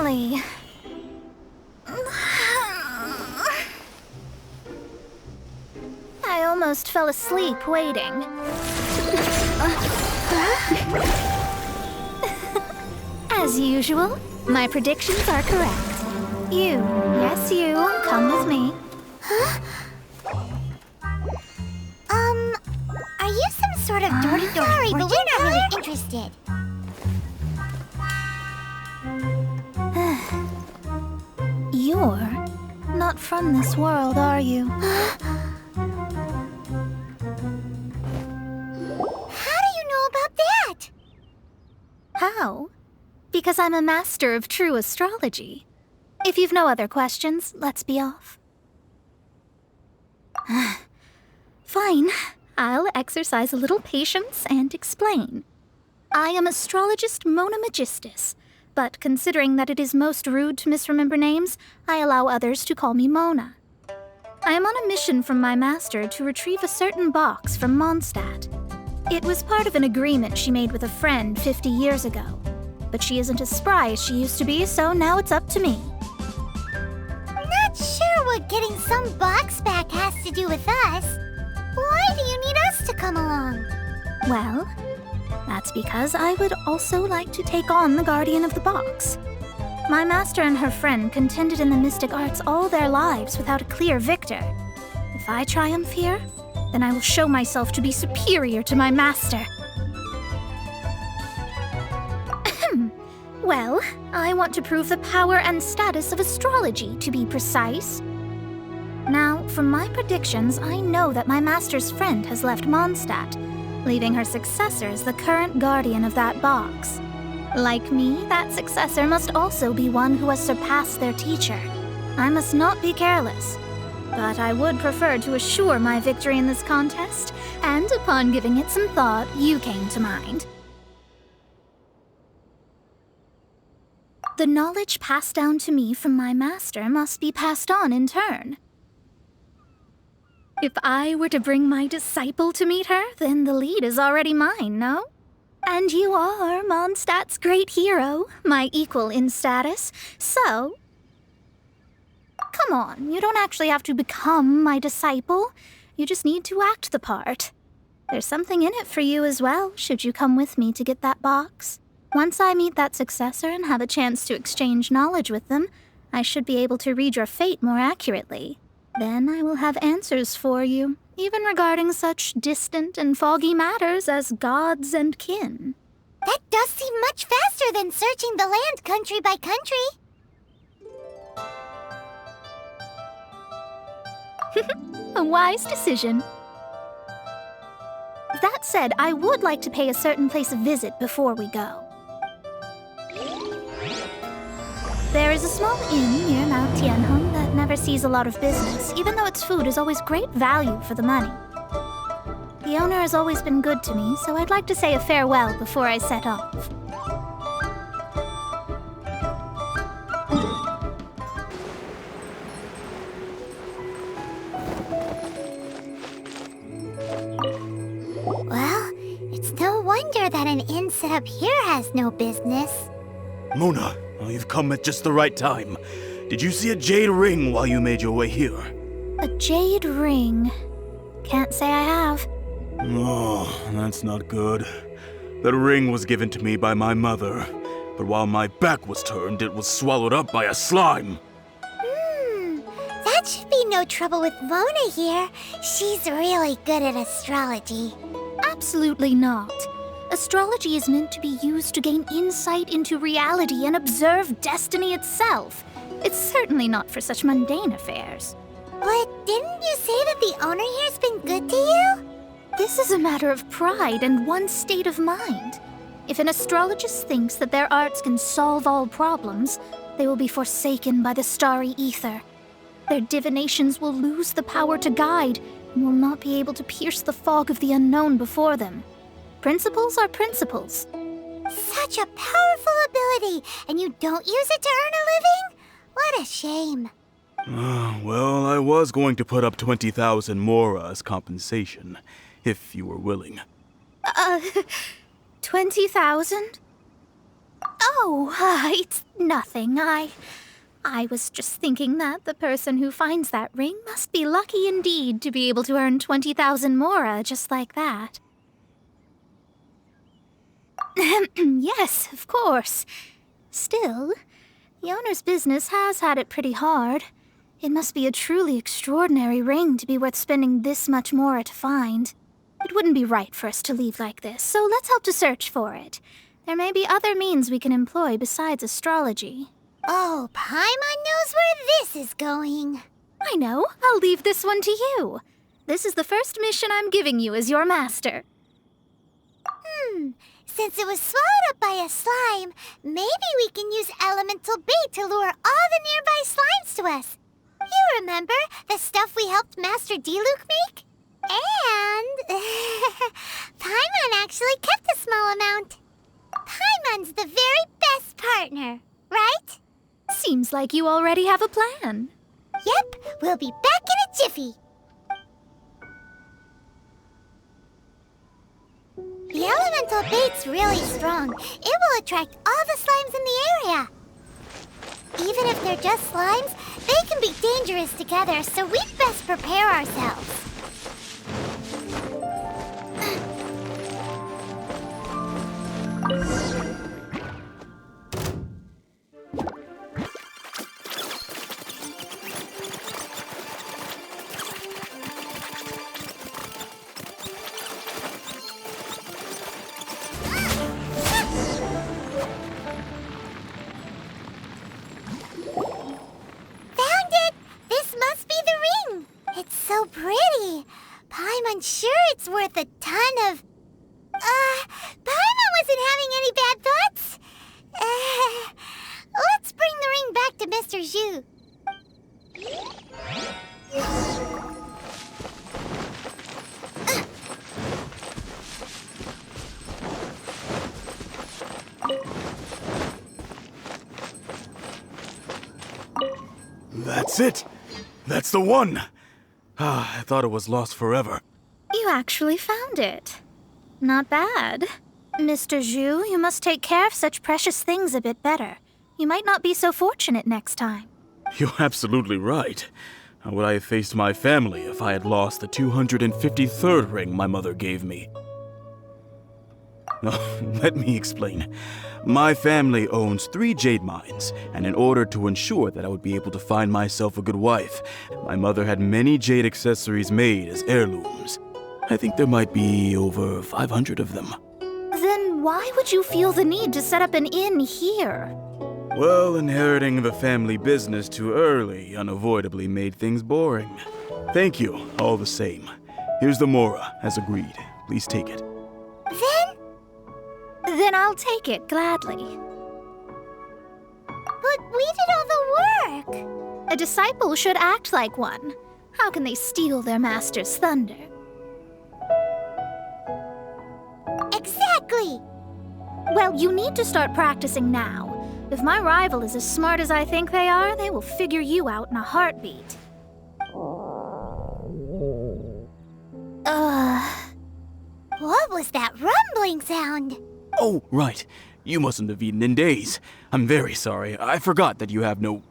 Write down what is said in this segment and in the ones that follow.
Finally. I almost fell asleep waiting. As usual, my predictions are correct. You, yes you, come with me. Huh? Are you some sort of door-to-door? Sorry, but we're not really interested. You're not from this world, are you? How do you know about that? How? Because I'm a master of true astrology. If you've no other questions, let's be off. Fine. I'll exercise a little patience and explain. I am astrologist Mona Magistus, but considering that it is most rude to misremember names, I allow others to call me Mona. I am on a mission from my master to retrieve a certain box from Mondstadt. It was part of an agreement she made with a friend 50 years ago. But she isn't as spry as she used to be, so now it's up to me. Not sure what getting some box back has to do with us. Why do you need us to come along? Well, that's because I would also like to take on the guardian of the box. My master and her friend contended in the mystic arts all their lives without a clear victor. If I triumph here, then I will show myself to be superior to my master. Well, I want to prove the power and status of astrology, to be precise. Now, from my predictions, I know that my master's friend has left Mondstadt, leaving her successor as the current guardian of that box. Like me, that successor must also be one who has surpassed their teacher. I must not be careless. But I would prefer to assure my victory in this contest, and upon giving it some thought, you came to mind. The knowledge passed down to me from my master must be passed on in turn. If I were to bring my disciple to meet her, then the lead is already mine, no? And you are Mondstadt's great hero, my equal in status, so... Come on, you don't actually have to become my disciple. You just need to act the part. There's something in it for you as well, should you come with me to get that box. Once I meet that successor and have a chance to exchange knowledge with them, I should be able to read your fate more accurately. Then I will have answers for you, even regarding such distant and foggy matters as gods and kin. That does seem much faster than searching the land country by country. A wise decision. That said, I would like to pay a certain place a visit before we go. There is a small inn near Mount Tianheng that never sees a lot of business, even though its food is always great value for the money. The owner has always been good to me, so I'd like to say a farewell before I set off. Well, it's no wonder that an inn set up here has no business. Mona, you've come at just the right time. Did you see a jade ring while you made your way here? A jade ring? Can't say I have. Oh, that's not good. That ring was given to me by my mother, but while my back was turned, it was swallowed up by a slime. That should be no trouble with Mona here. She's really good at astrology. Absolutely not. Astrology is meant to be used to gain insight into reality and observe destiny itself. It's certainly not for such mundane affairs. But didn't you say that the owner here's been good to you? This is a matter of pride and one's state of mind. If an astrologist thinks that their arts can solve all problems, they will be forsaken by the starry ether. Their divinations will lose the power to guide and will not be able to pierce the fog of the unknown before them. Principles are principles. Such a powerful ability, and you don't use it to earn a living? What a shame. Well, I was going to put up 20,000 mora as compensation, if you were willing. 20,000? Oh, it's nothing. I was just thinking that the person who finds that ring must be lucky indeed to be able to earn 20,000 mora just like that. Yes, of course. Still, the owner's business has had it pretty hard. It must be a truly extraordinary ring to be worth spending this much mora to find. It wouldn't be right for us to leave like this, so let's help to search for it. There may be other means we can employ besides astrology. Oh, Paimon knows where this is going. I know. I'll leave this one to you. This is the first mission I'm giving you as your master. Since it was swallowed up by a slime, maybe we can use elemental bait to lure all the nearby slimes to us. You remember the stuff we helped Master Diluc make? And Paimon actually kept a small amount. Paimon's the very best partner, right? Seems like you already have a plan. Yep, we'll be back in a jiffy. The elemental bait's really strong. It will attract all the slimes in the area. Even if they're just slimes, they can be dangerous together, so we'd best prepare ourselves. It's worth a ton of... Paimon wasn't having any bad thoughts? Let's bring the ring back to Mr. Zhu. That's it! That's the one! I thought it was lost forever. You actually found it. Not bad. Mr. Zhu, you must take care of such precious things a bit better. You might not be so fortunate next time. You're absolutely right. How would I have faced my family if I had lost the 253rd ring my mother gave me? Let me explain. My family owns 3 jade mines, and in order to ensure that I would be able to find myself a good wife, my mother had many jade accessories made as heirlooms. I think there might be over 500 of them. Then why would you feel the need to set up an inn here? Well, inheriting the family business too early unavoidably made things boring. Thank you, all the same. Here's the mora, as agreed. Please take it. Then I'll take it gladly. But we did all the work. A disciple should act like one. How can they steal their master's thunder? Exactly! Well, you need to start practicing now. If my rival is as smart as I think they are, they will figure you out in a heartbeat. What was that rumbling sound? Oh, right. You mustn't have eaten in days. I'm very sorry. I forgot that you have no...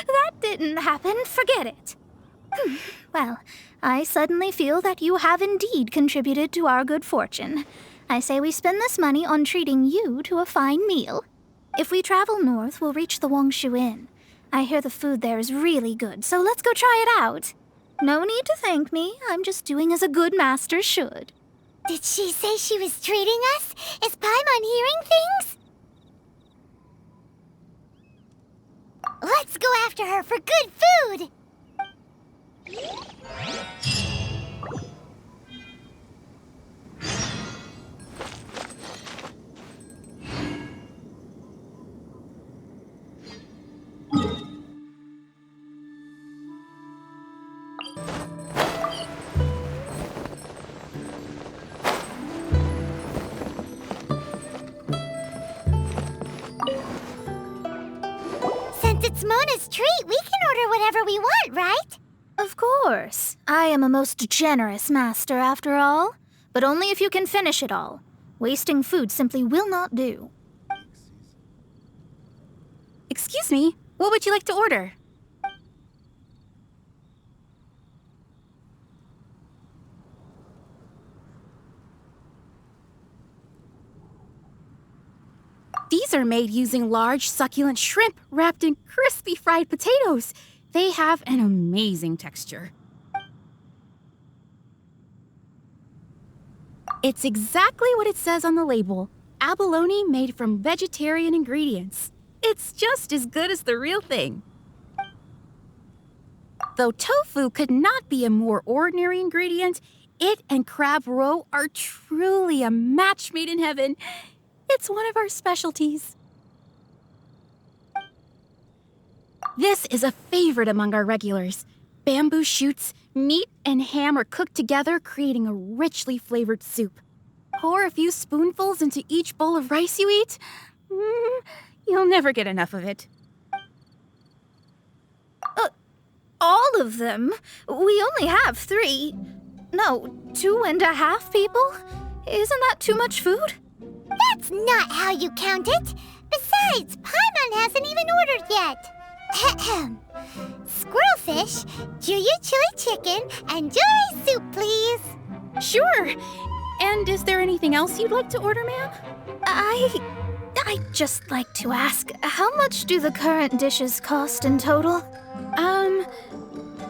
That didn't happen. Forget it. Well, I suddenly feel that you have indeed contributed to our good fortune. I say we spend this money on treating you to a fine meal. If we travel north, we'll reach the Wongshu Inn. I hear the food there is really good, so let's go try it out. No need to thank me. I'm just doing as a good master should. Did she say she was treating us? Is Paimon hearing things? Let's go after her for good food! Since it's Mona's treat, we can order whatever we want, right? Of course. I am a most generous master, after all. But only if you can finish it all. Wasting food simply will not do. Excuse me, what would you like to order? These are made using large, succulent shrimp wrapped in crispy fried potatoes. They have an amazing texture. It's exactly what it says on the label. Abalone made from vegetarian ingredients. It's just as good as the real thing. Though tofu could not be a more ordinary ingredient, it and crab roe are truly a match made in heaven. It's one of our specialties. This is a favorite among our regulars. Bamboo shoots, meat, and ham are cooked together, creating a richly flavored soup. Pour a few spoonfuls into each bowl of rice you eat. You'll never get enough of it. All of them? We only have 3. No, 2.5 people? Isn't that too much food? That's not how you count it. Besides, Paimon hasn't even ordered yet. Squirrelfish, Juyu chili chicken, and Jury soup, please. Sure. And is there anything else you'd like to order, ma'am? I'd just like to ask, how much do the current dishes cost in total?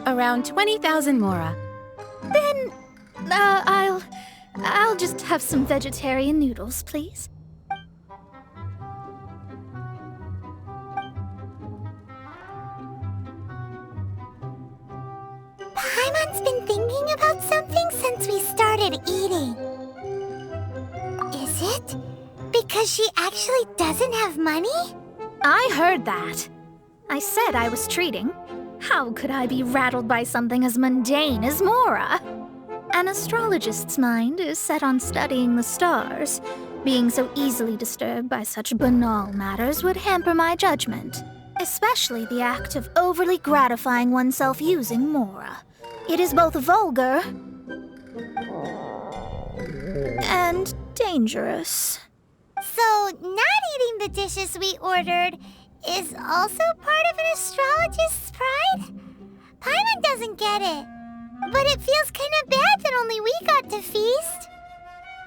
Around 20,000 mora. Then, I'll just have some vegetarian noodles, please. Paimon's been thinking about something since we started eating. Is it because she actually doesn't have money? I heard that. I said I was treating. How could I be rattled by something as mundane as Mora? An astrologist's mind is set on studying the stars. Being so easily disturbed by such banal matters would hamper my judgment, especially the act of overly gratifying oneself using Mora. It is both vulgar and dangerous. So, not eating the dishes we ordered is also part of an astrologist's pride? Paimon doesn't get it. But it feels kind of bad that only we got to feast.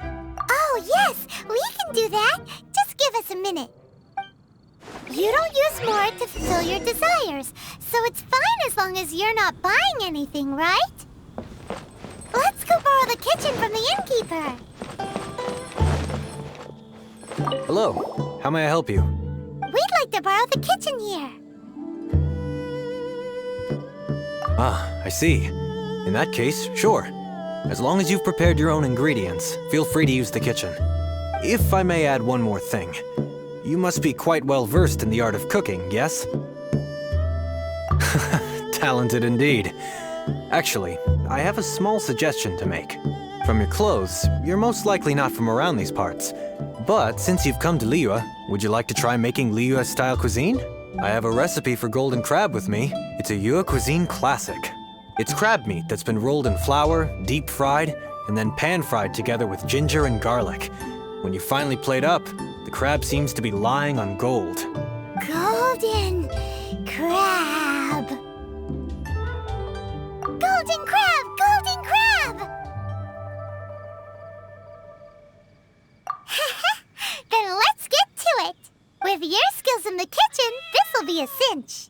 Oh, yes, we can do that. Just give us a minute. You don't use more to fulfill your desires, so it's fine as long as you're not buying anything, right? Let's go borrow the kitchen from the innkeeper. Hello, how may I help you? We'd like to borrow the kitchen here. Ah, I see. In that case, sure. As long as you've prepared your own ingredients, feel free to use the kitchen. If I may add one more thing, you must be quite well versed in the art of cooking, yes? Talented indeed. Actually, I have a small suggestion to make. From your clothes, you're most likely not from around these parts. But since you've come to Liyue, would you like to try making Liyue-style cuisine? I have a recipe for golden crab with me. It's a Yue cuisine classic. It's crab meat that's been rolled in flour, deep fried, and then pan-fried together with ginger and garlic. When you finally plate up, the crab seems to be lying on gold. Golden crab. Golden crab! Golden crab! Then let's get to it. With your skills in the kitchen, this'll be a cinch.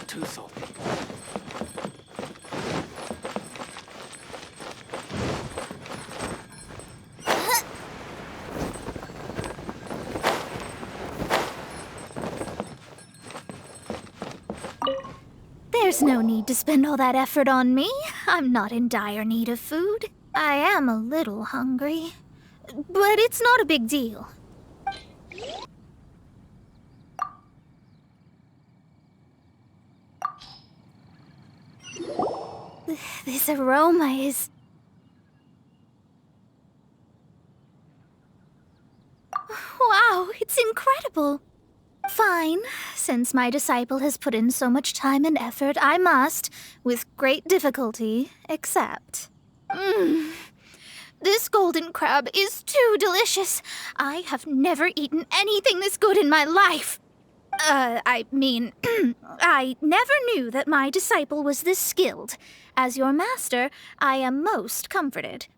Too salty. There's no need to spend all that effort on me. I'm not in dire need of food. I am a little hungry, but it's not a big deal. This aroma is... Wow, it's incredible. Fine. Since my disciple has put in so much time and effort, I must, with great difficulty, accept. This golden crab is too delicious. I have never eaten anything this good in my life. I never knew that my disciple was this skilled. As your master, I am most comforted.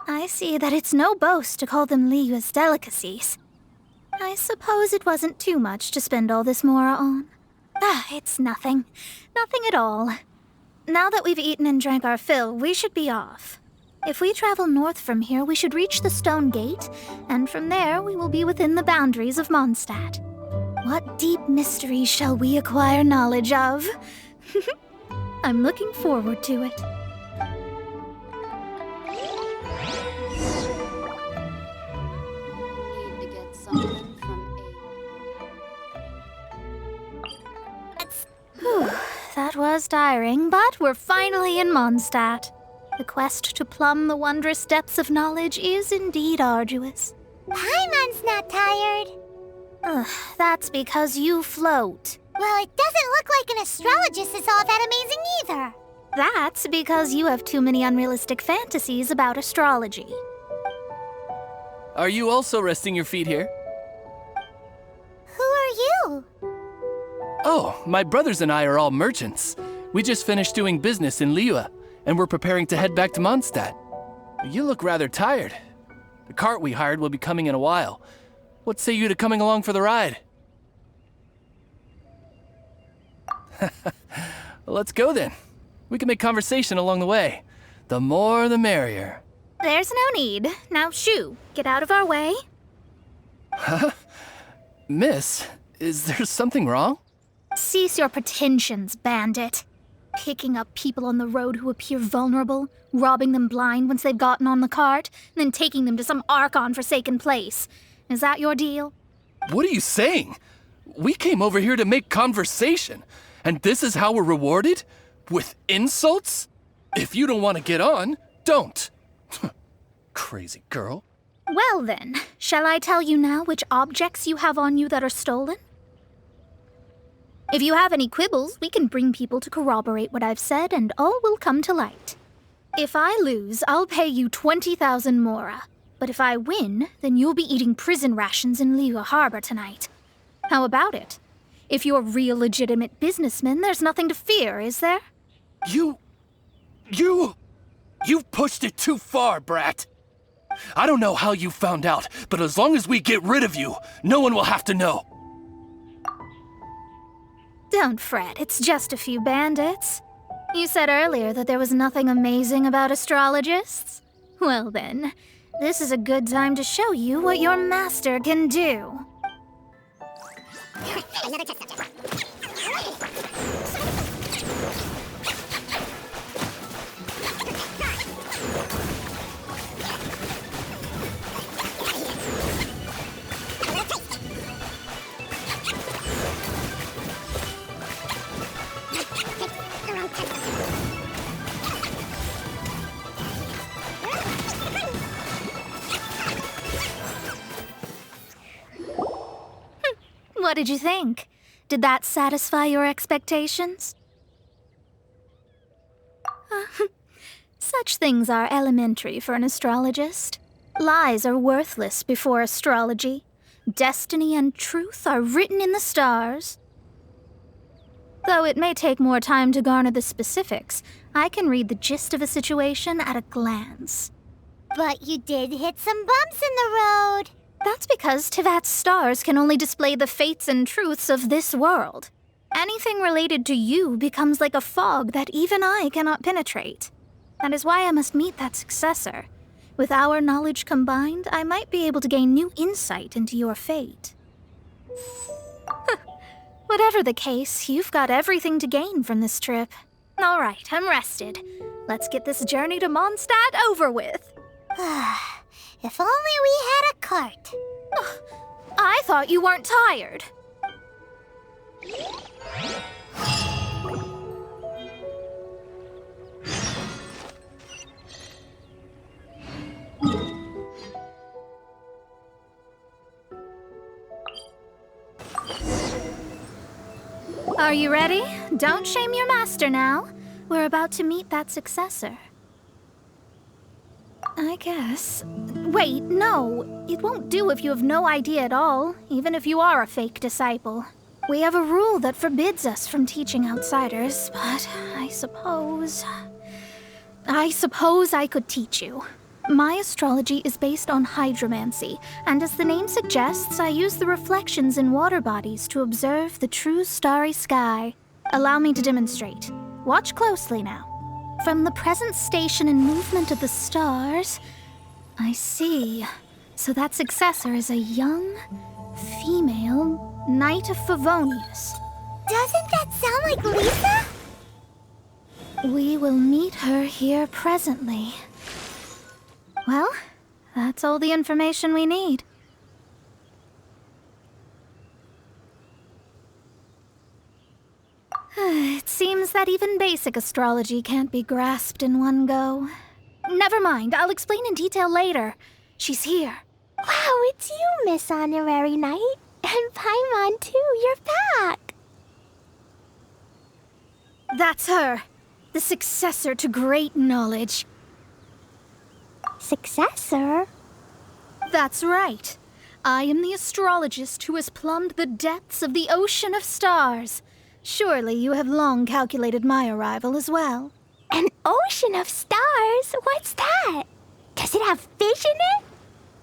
I see that it's no boast to call them Liyue's delicacies. I suppose it wasn't too much to spend all this mora on. It's nothing. Nothing at all. Now that we've eaten and drank our fill, we should be off. If we travel north from here, we should reach the stone gate, and from there we will be within the boundaries of Mondstadt. What deep mysteries shall we acquire knowledge of? I'm looking forward to it. Need to get something from Whew, that was tiring, but we're finally in Mondstadt. The quest to plumb the wondrous depths of knowledge is indeed arduous. Paimon's not tired. That's because you float. Well, it doesn't look like an astrologist is all that amazing either. That's because you have too many unrealistic fantasies about astrology. Are you also resting your feet here? Who are you? Oh, my brothers and I are all merchants. We just finished doing business in Liyue, and we're preparing to head back to Mondstadt. You look rather tired. The cart we hired will be coming in a while. What say you to coming along for the ride? Let's go then. We can make conversation along the way. The more the merrier. There's no need. Now shoo, get out of our way. Huh? Miss, is there something wrong? Cease your pretensions, bandit. Picking up people on the road who appear vulnerable, robbing them blind once they've gotten on the cart, and then taking them to some Archon-forsaken place. Is that your deal? What are you saying? We came over here to make conversation, and this is how we're rewarded? With insults? If you don't want to get on, don't. Crazy girl. Well then, shall I tell you now which objects you have on you that are stolen? If you have any quibbles, we can bring people to corroborate what I've said, and all will come to light. If I lose, I'll pay you 20,000 mora. But if I win, then you'll be eating prison rations in Liyue Harbor tonight. How about it? If you're real legitimate businessmen, there's nothing to fear, is there? You've pushed it too far, brat. I don't know how you found out, but as long as we get rid of you, no one will have to know. Don't fret, it's just a few bandits. You said earlier that there was nothing amazing about astrologists? Well then, this is a good time to show you what your master can do. Another test subject. What did you think? Did that satisfy your expectations? Such things are elementary for an astrologist. Lies are worthless before astrology. Destiny and truth are written in the stars. Though it may take more time to garner the specifics, I can read the gist of a situation at a glance. But you did hit some bumps in the road. That's because Tivat's stars can only display the fates and truths of this world. Anything related to you becomes like a fog that even I cannot penetrate. That is why I must meet that successor. With our knowledge combined, I might be able to gain new insight into your fate. Whatever the case, you've got everything to gain from this trip. All right, I'm rested. Let's get this journey to Mondstadt over with. If only we had a cart. I thought you weren't tired. Are you ready? Don't shame your master now. We're about to meet that successor. I guess. Wait, no. It won't do if you have no idea at all, even if you are a fake disciple. We have a rule that forbids us from teaching outsiders, but I suppose I could teach you. My astrology is based on hydromancy, and as the name suggests, I use the reflections in water bodies to observe the true starry sky. Allow me to demonstrate. Watch closely now. From the present station and movement of the stars, I see. So that successor is a young, female Knight of Favonius. Doesn't that sound like Lisa? We will meet her here presently. Well, that's all the information we need. It seems that even basic astrology can't be grasped in one go. Never mind, I'll explain in detail later. She's here. Wow, it's you, Miss Honorary Knight. And Paimon, too, you're back. That's her. The successor to great knowledge. Successor? That's right. I am the astrologist who has plumbed the depths of the ocean of stars. Surely you have long calculated my arrival as well. An ocean of stars? What's that? Does it have fish in it?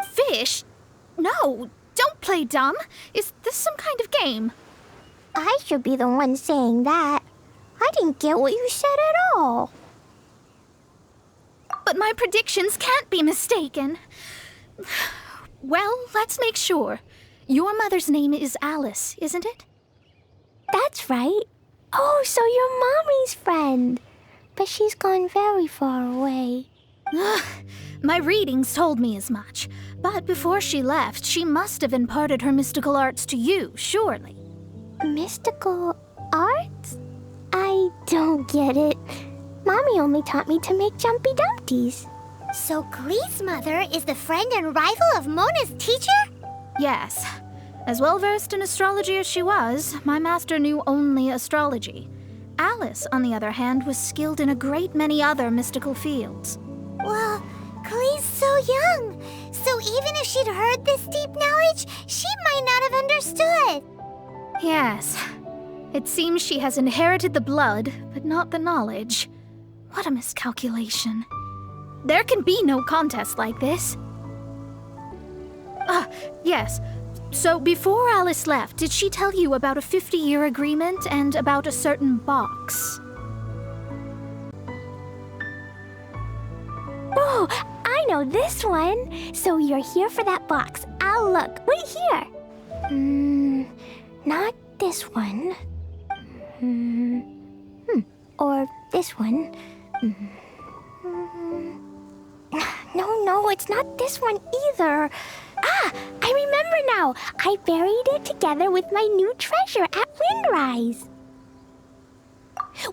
Fish? No, don't play dumb. Is this some kind of game? I should be the one saying that. I didn't get what you said at all. But my predictions can't be mistaken. Well, let's make sure. Your mother's name is Alice, isn't it? That's right. Oh, so you're Mommy's friend. But she's gone very far away. My readings told me as much. But before she left, she must have imparted her mystical arts to you, surely. Mystical arts? I don't get it. Mommy only taught me to make Jumpy Dumpties. So Glee's mother is the friend and rival of Mona's teacher? Yes. As well-versed in astrology as she was, my master knew only astrology. Alice, on the other hand, was skilled in a great many other mystical fields. Well, Glee's so young. So even if she'd heard this deep knowledge, she might not have understood. Yes. It seems she has inherited the blood, but not the knowledge. What a miscalculation. There can be no contest like this. Yes. So before Alice left, did she tell you about a 50-year agreement and about a certain box? Oh, I know this one. So you're here for that box. I'll look. Wait here. Not this one. Or this one. No, it's not this one either. I remember now. I buried it together with my new treasure at Windrise.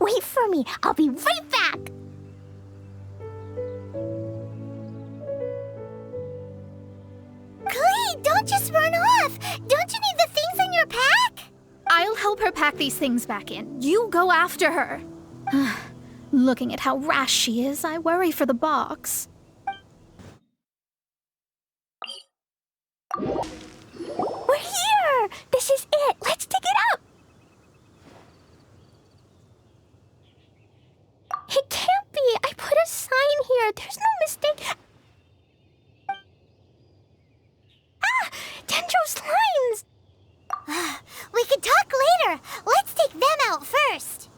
Wait for me. I'll be right back. Glee, don't just run off. Don't you need the things in your pack? I'll help her pack these things back in. You go after her. Looking at how rash she is, I worry for the box. We're here! This is it! Let's dig it up! It can't be! I put a sign here! There's no mistake! Dendro slimes! We can talk later! Let's take them out first!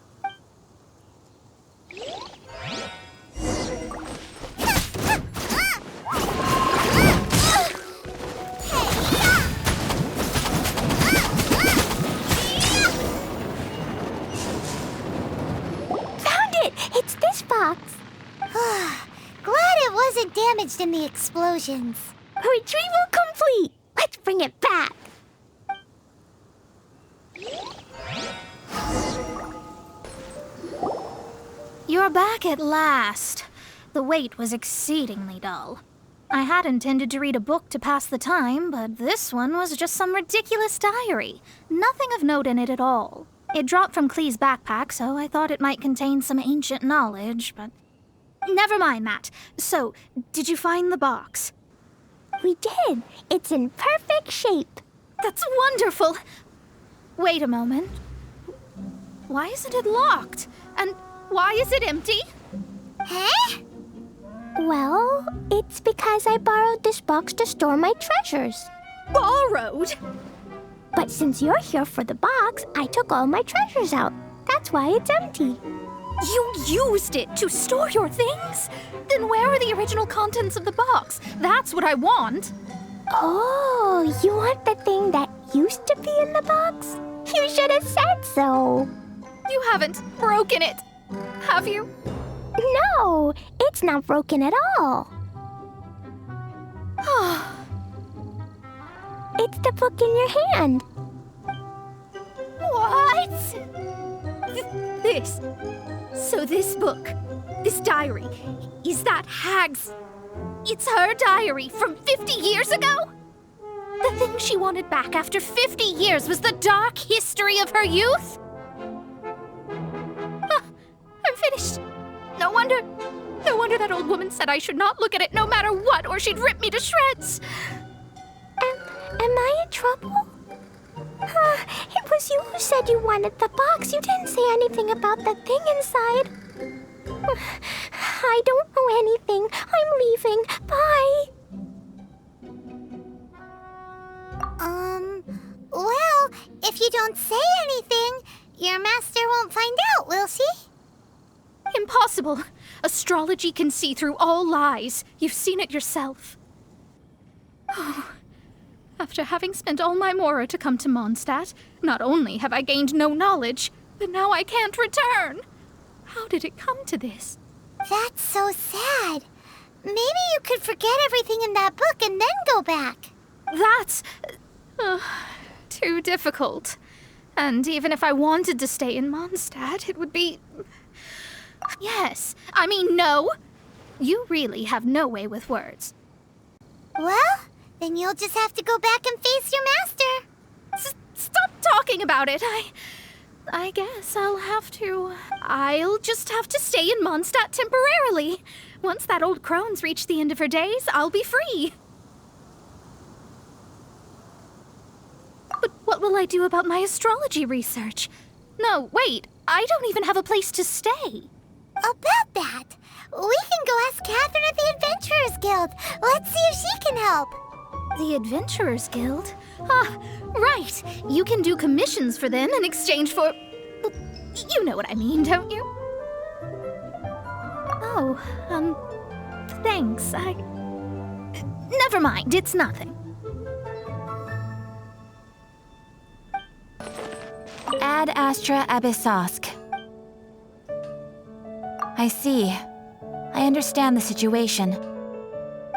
from the explosions. Retrieval complete! Let's bring it back! You're back at last. The wait was exceedingly dull. I had intended to read a book to pass the time, but this one was just some ridiculous diary. Nothing of note in it at all. It dropped from Klee's backpack, so I thought it might contain some ancient knowledge, but... Never mind that. So, did you find the box? We did. It's in perfect shape. That's wonderful! Wait a moment. Why isn't it locked? And why is it empty? Huh? Well, it's because I borrowed this box to store my treasures. Borrowed? But since you're here for the box, I took all my treasures out. That's why it's empty. You used it to store your things? Then where are the original contents of the box? That's what I want. Oh, you want the thing that used to be in the box? You should have said so. You haven't broken it, have you? No, it's not broken at all. It's the book in your hand. What? This. So this book, this diary, is that Hag's... It's her diary from 50 years ago? The thing she wanted back after 50 years was the dark history of her youth? I'm finished. No wonder that old woman said I should not look at it no matter what, or she'd rip me to shreds. Am I in trouble? It was you who said you wanted the box. You didn't say anything about the thing inside. I don't know anything. I'm leaving. Bye. Well, if you don't say anything, your master won't find out, will she? Impossible. Astrology can see through all lies. You've seen it yourself. Oh. After having spent all my mora to come to Mondstadt, not only have I gained no knowledge, but now I can't return. How did it come to this? That's so sad. Maybe you could forget everything in that book and then go back. That's... too difficult. And even if I wanted to stay in Mondstadt, it would be... Yes, I mean no. You really have no way with words. Well, then you'll just have to go back and face your master. Stop talking about it. I guess I'll just have to stay in Mondstadt temporarily. Once that old crone's reached the end of her days, I'll be free. But what will I do about my astrology research? No, wait, I don't even have a place to stay. About that, we can go ask Catherine at the Adventurers Guild. Let's see if she can help. The Adventurers Guild? Ah, right. You can do commissions for them in exchange for... You know what I mean, don't you? Oh, thanks. Never mind, it's nothing. Ad Astra Abyssosk. I see. I understand the situation.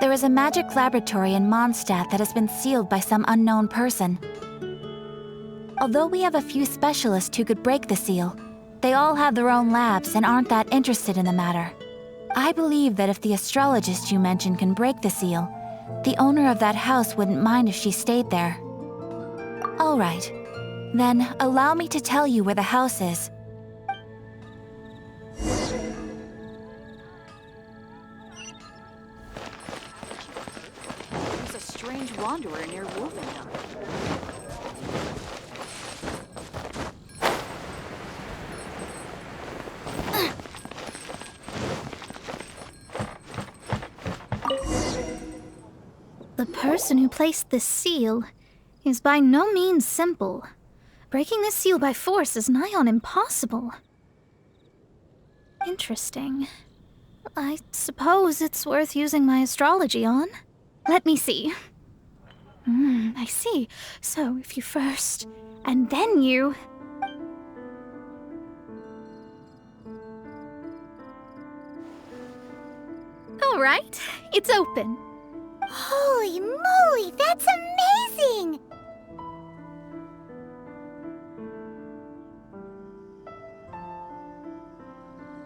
There is a magic laboratory in Mondstadt that has been sealed by some unknown person. Although we have a few specialists who could break the seal, they all have their own labs and aren't that interested in the matter. I believe that if the astrologist you mentioned can break the seal, the owner of that house wouldn't mind if she stayed there. All right. Then allow me to tell you where the house is. There's a strange wanderer near Wolfenham. The person who placed this seal is by no means simple. Breaking this seal by force is nigh on impossible. Interesting. I suppose it's worth using my astrology on. Let me see. I see. So if you first, and then you... All right, it's open. Holy moly, that's amazing!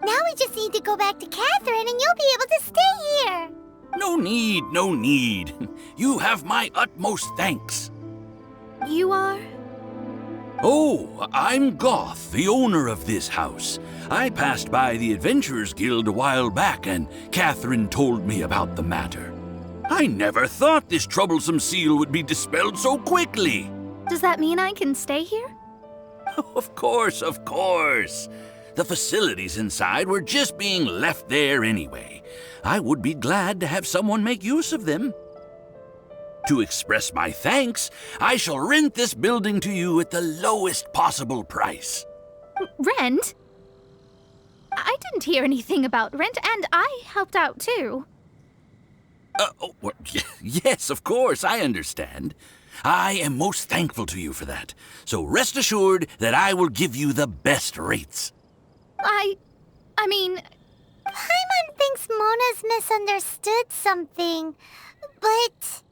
Now we just need to go back to Catherine and you'll be able to stay here. No need, no need. You have my utmost thanks. You are? Oh, I'm Goth, the owner of this house. I passed by the Adventurers Guild a while back, and Catherine told me about the matter. I never thought this troublesome seal would be dispelled so quickly. Does that mean I can stay here? Of course, of course. The facilities inside were just being left there anyway. I would be glad to have someone make use of them. To express my thanks, I shall rent this building to you at the lowest possible price. Rent? I didn't hear anything about rent, and I helped out too. Yes, of course, I understand. I am most thankful to you for that. So rest assured that I will give you the best rates. I mean... Paimon thinks Mona's misunderstood something, but...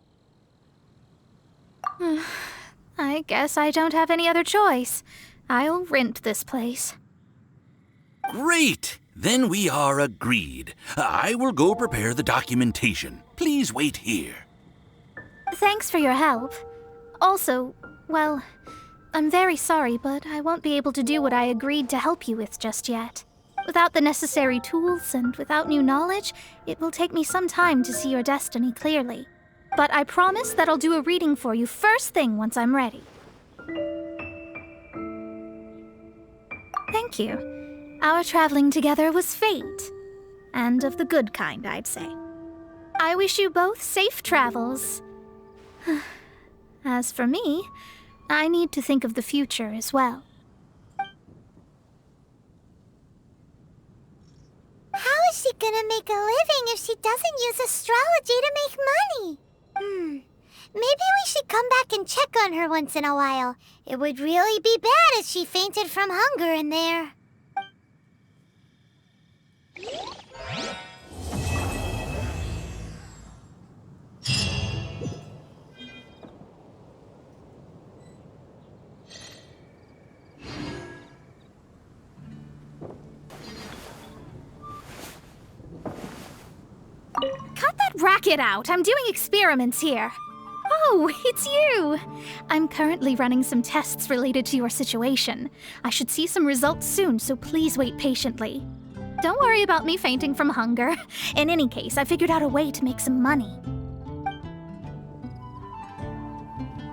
I guess I don't have any other choice. I'll rent this place. Great! Then we are agreed. I will go prepare the documentation. Please wait here. Thanks for your help. Also, well, I'm very sorry, but I won't be able to do what I agreed to help you with just yet. Without the necessary tools and without new knowledge, it will take me some time to see your destiny clearly. But I promise that I'll do a reading for you first thing once I'm ready. Thank you. Our traveling together was fate. And of the good kind, I'd say. I wish you both safe travels. As for me, I need to think of the future as well. How is she gonna make a living if she doesn't use astrology to make money? Maybe we should come back and check on her once in a while. It would really be bad if she fainted from hunger in there. Cut that racket out! I'm doing experiments here. Oh, it's you! I'm currently running some tests related to your situation. I should see some results soon, so please wait patiently. Don't worry about me fainting from hunger. In any case, I figured out a way to make some money.